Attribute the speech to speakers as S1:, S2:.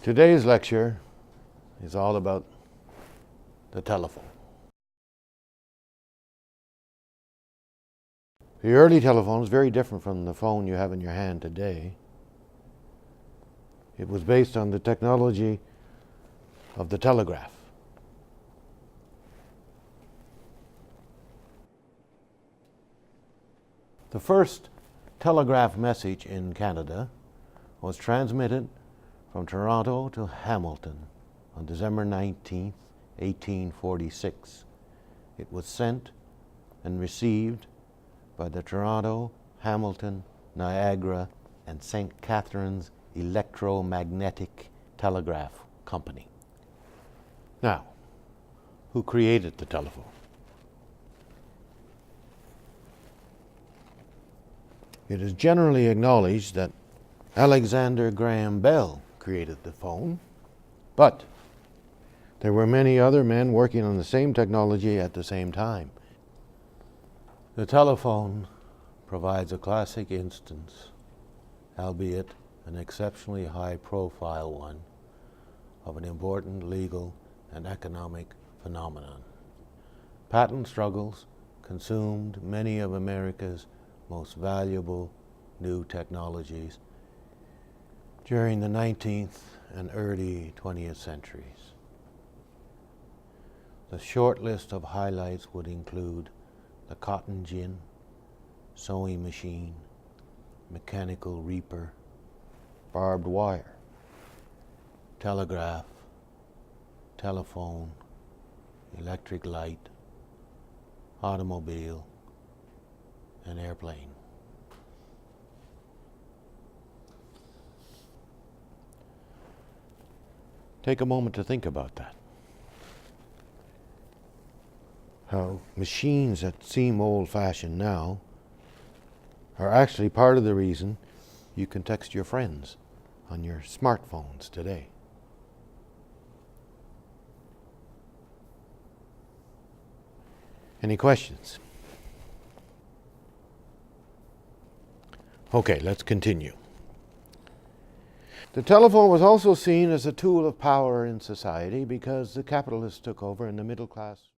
S1: Today's lecture is all about the telephone. The early telephone is very different from the phone you have in your hand today. It was based on the technology of the telegraph. The first telegraph message in Canada was transmitted from Toronto to Hamilton on December 19, 1846. It was sent and received by the Toronto, Hamilton, Niagara, and St. Catharines Electromagnetic Telegraph Company. Now, who created the telephone? It is generally acknowledged that Alexander Graham Bell created the phone, but there were many other men working on the same technology at the same time. The telephone provides a classic instance, albeit an exceptionally high-profile one, of an important legal and economic phenomenon. Patent struggles consumed many of America's most valuable new technologies during the 19th and early 20th centuries. The short list of highlights would include the cotton gin, sewing machine, mechanical reaper, barbed wire, telegraph, telephone, electric light, automobile, and airplane. Take a moment to think about that. How machines that seem old-fashioned now are actually part of the reason you can text your friends on your smartphones today. Any questions? Okay, let's continue. The telephone was also seen as a tool of power in society because the capitalists took over and the middle class